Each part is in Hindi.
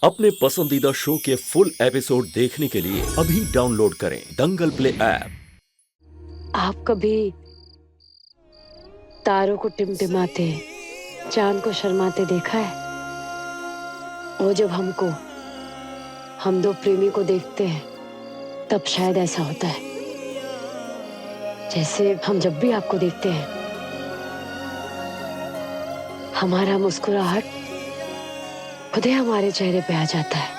अपने पसंदीदा शो के फुल एपिसोड देखने के लिए अभी डाउनलोड करें दंगल प्ले ऐप। आप कभी तारों को टिमटिमाते, चांद को शर्माते देखा है? वो जब हम दो प्रेमी को देखते हैं तब शायद ऐसा होता है जैसे हम जब भी आपको देखते हैं हमारा मुस्कुराहट खुद ही हमारे चेहरे पे आ जाता है।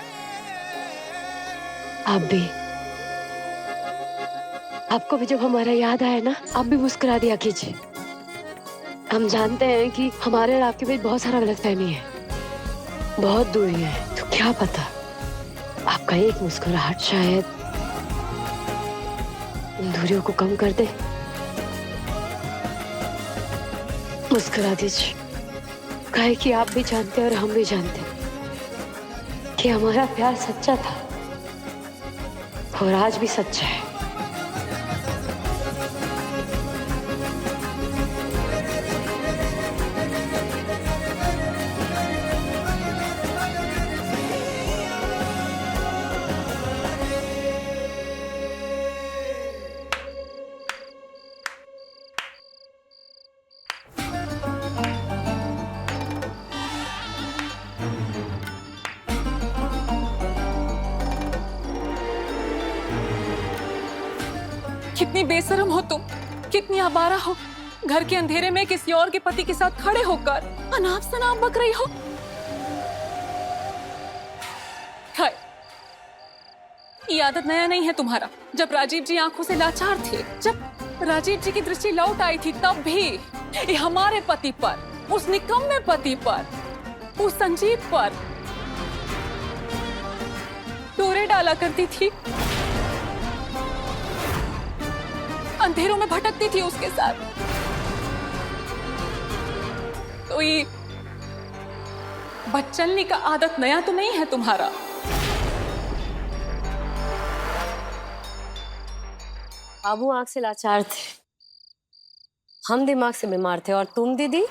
आपको भी जब हमारा याद आए ना, आप भी मुस्कुरा दिया कीजिए। हम जानते हैं कि हमारे और आपके बीच बहुत सारा गलतफहमी है, बहुत दूरी है, तो क्या पता आपका एक मुस्कुराहट शायद उन दूरियों को कम कर दे। मुस्कुरा दीजिए, काहे कि आप भी जानते हैं और हम भी जानते हैं कि हमारा प्यार सच्चा था और आज भी सच्चा है। कितनी बेशरम हो तुम, कितनी आवारा हो। घर के अंधेरे में किसी और के पति के साथ खड़े होकर अनाप शनाप बक रही हो। हाय, ये आदत नया नहीं है तुम्हारा। जब राजीव जी आंखों से लाचार थे, जब राजीव जी की दृष्टि लौट आई थी, तब भी ये हमारे पति पर, उस निकम्मे पति पर, उस संजीव पर डोरे डाला करती थी, अंधेरों में भटकती थी उसके साथ। तो ये बदचलनी का आदत नया तो नहीं है तुम्हारा। बाबू आंख से लाचार थे, हम दिमाग से बीमार थे, और तुम दीदी,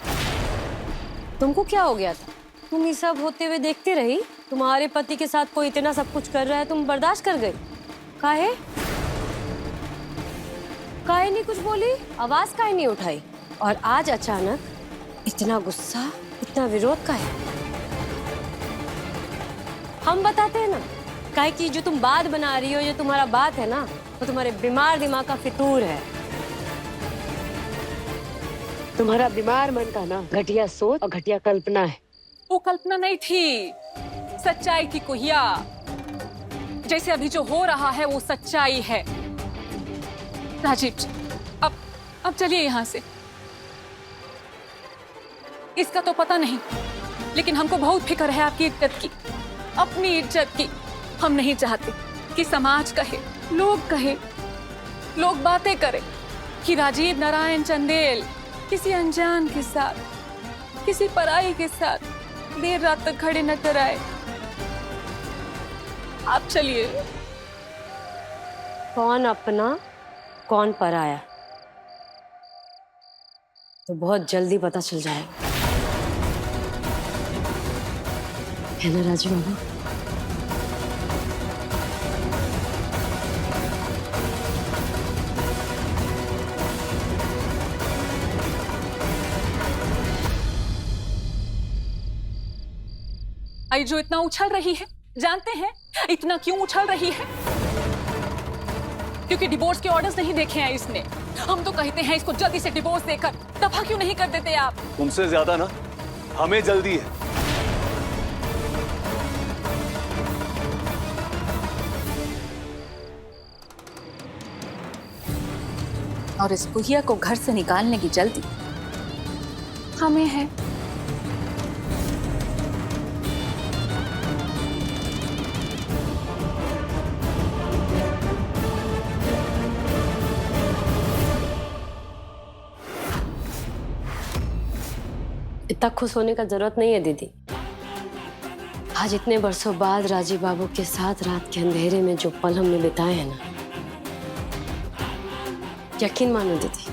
तुमको क्या हो गया था? तुम ये सब होते हुए देखती रही। तुम्हारे पति के साथ कोई इतना सब कुछ कर रहा है, तुम बर्दाश्त कर गई। काहे नहीं कुछ बोली, आवाज काहे नहीं उठाई? और आज अचानक इतना गुस्सा, इतना विरोध का है? हम बताते हैं ना, काहे कि जो तुम बात बना रही हो, जो तुम्हारा बात है ना, वो तुम्हारे बीमार दिमाग का फितूर है। तुम्हारा बीमार मन का ना घटिया सोच और घटिया कल्पना है। वो कल्पना नहीं थी, सच्चाई थी कुहिया। जैसे अभी जो हो रहा है वो सच्चाई है। राजीव जी, अब चलिए यहाँ से। इसका तो पता नहीं, लेकिन हमको बहुत फिक्र है आपकी इज्जत की, अपनी इज्जत की। हम नहीं चाहते कि समाज कहे, लोग बातें करें कि राजीव नारायण चंदेल किसी अनजान के साथ, किसी पराई के साथ देर रात तक खड़े नजर आए। आप चलिए। कौन अपना कौन पराया, तो बहुत जल्दी पता चल जाएगा, है ना राजू बाबू? आई जो इतना उछल रही है, जानते हैं इतना क्यों उछल रही है? क्योंकि डिवोर्स के ऑर्डर्स नहीं देखे हैं इसने। हम तो कहते हैं इसको जल्दी से डिवोर्स देकर दफा क्यों नहीं कर देते आप? तुमसे ज्यादा ना हमें जल्दी है। और इस बुढ़िया को घर से निकालने की जल्दी हमें है। इतना खुश होने का जरूरत नहीं है दीदी। आज इतने बरसों बाद राजीव बाबू के साथ रात के अंधेरे में जो पल हमने बिताए हैं ना, यकीन मानो दीदी,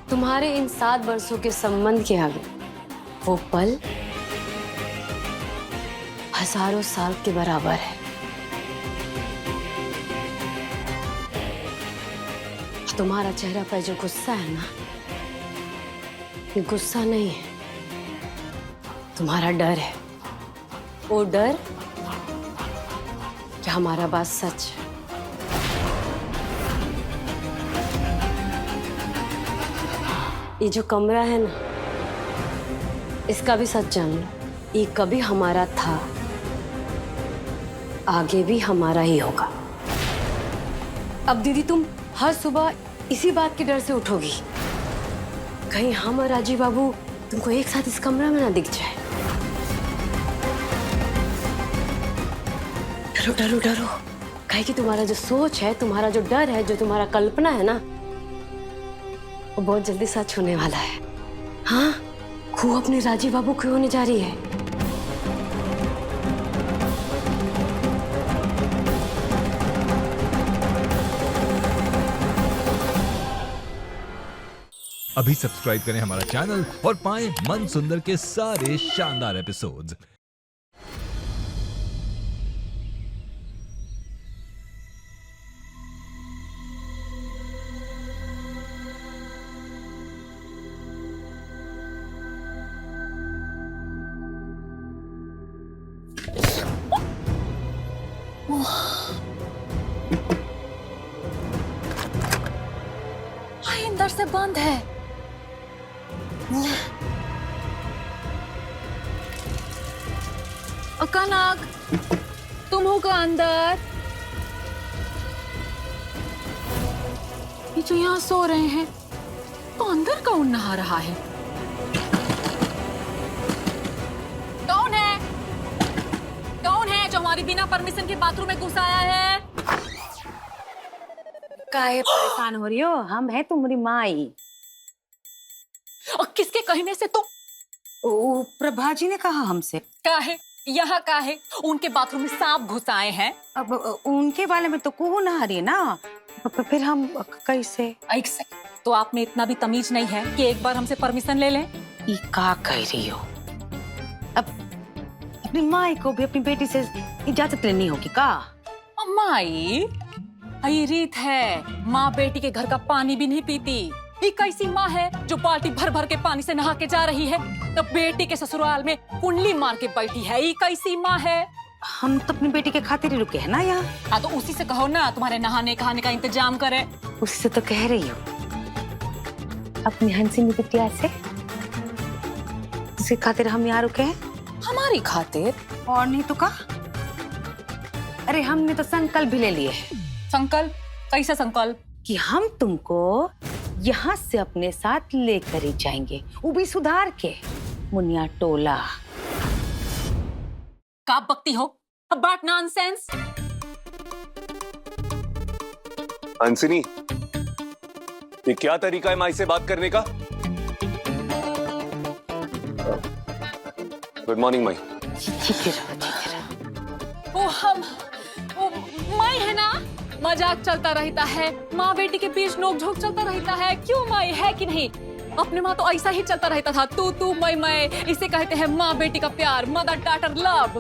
तुम्हारे इन 7 वर्षों के संबंध के आगे वो पल हजारों साल के बराबर है। तुम्हारा चेहरा पर जो गुस्सा है ना, ये गुस्सा नहीं है, तुम्हारा डर है। वो डर कि हमारा बात सच है। ये जो कमरा है ना, इसका भी सच जान लो, ये कभी हमारा था, आगे भी हमारा ही होगा। अब दीदी तुम हर सुबह इसी बात के डर से उठोगी, कहीं हम और राजीव बाबू तुमको एक साथ इस कमरा में ना दिख जाए। डरो डरो डरो, कहीं कि तुम्हारा जो सोच है, तुम्हारा जो डर है, जो तुम्हारा कल्पना है ना, वो बहुत जल्दी सच होने वाला है। हाँ, खू अपने राजीव बाबू की होने जा रही है। अभी सब्सक्राइब करें हमारा चैनल और पाएं मन सुंदर के सारे शानदार एपिसोड्स। अंदर से बंद है। कनक, तुम हो क्या अंदर? ये जो यहाँ सो रहे हैं, तो अंदर कौन नहा रहा है? कौन है? कौन है जो हमारी बिना परमिशन के बाथरूम में घुस आया है? काहे परेशान हो रही हो? हम है तुम्हारी माई। और किसके कहने से तुम? ओ, प्रभा जी ने कहा हमसे। काहे? यहाँ काहे? उनके बाथरूम में सांप घुस आए हैं। अब उनके बारे में तो कोहू नहा रही है ना, फिर हम कैसे? एक सेकंड, तो आप में इतना भी तमीज नहीं है कि एक बार हमसे परमिशन ले लें? ये का कह रही हो? अब अपनी माई को भी अपनी बेटी से इजाजत लेनी होगी का? माई, ये रीत है, माँ बेटी के घर का पानी भी नहीं पीती। ये कैसी माँ है जो बाल्टी भर भर के पानी से नहा के जा रही है, तो बेटी के ससुराल में कुंडली मार के बैठी है? ये कैसी माँ है? हम तो अपनी बेटी के खातिर ही रुके हैं ना यहाँ। हाँ, तो उसी से कहो ना तुम्हारे नहाने खाने का इंतजाम करे। उससे तो कह रही हूँ, अपनी हंसिनी बिटिया से, उसके खातिर हम यहाँ रुके हैं। हमारी खातिर? और नहीं तो का? अरे हमने तो संकल्प भी ले लिए। संकल्प? कैसा संकल्प? कि हम तुमको यहाँ से अपने साथ लेकर ही जाएंगे, वो भी सुधार के। मुनिया टोला का बकती हो? About nonsense? हंसिनी, ये क्या तरीका है माई से बात करने का? गुड मॉर्निंग माई। ठीक है। वो माई है ना, मजाक चलता रहता है, माँ बेटी के बीच नोक-झोंक चलता रहता है। क्यों माई, है कि नहीं? अपने माँ तो ऐसा ही चलता रहता था, तू मैं, इसे कहते हैं माँ बेटी का प्यार, मदर डॉटर लव।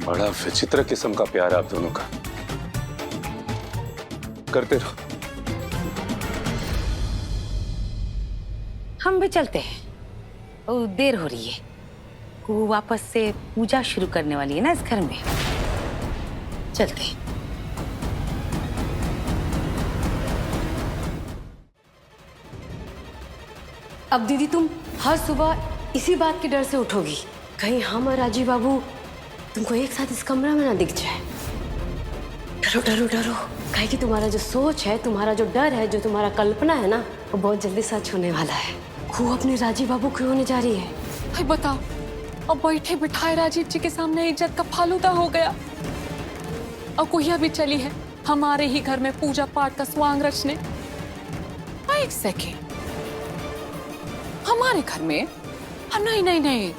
बड़ा विचित्र किस्म का प्यार आप दोनों का। करते रहो। हम भी चलते हैं, और देर हो रही है। वो वापस से पूजा शुरू करने वाली है ना इस घर में। चलते हैं। अब दीदी तुम हर सुबह इसी बात के डर से उठोगी, कहीं हम और राजीव बाबू तुमको एक साथ इस कमरा में ना दिख जाए। डरो डरो डरो, कहीं कि तुम्हारा जो सोच है, तुम्हारा जो डर है, जो तुम्हारा कल्पना है ना, वो बहुत जल्दी सच होने वाला है। खू अपने राजीव बाबू की होने जा रही है। भाई बताओ, अब बैठे बिठाए राजीव जी के सामने इज्जत का फालूदा हो गया। और कोहिया भी चली है हमारे ही घर में पूजा पाठ का स्वांग रचने। एक सेकेंड, हमारे घर में? नहीं नहीं नहीं,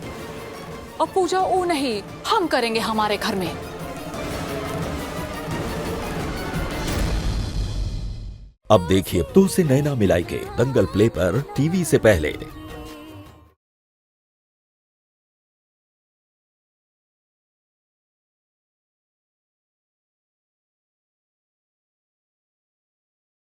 और पूजा वो नहीं, हम करेंगे हमारे घर में। अब देखिए तो से नैना मिलाई के दंगल प्ले पर टीवी से पहले।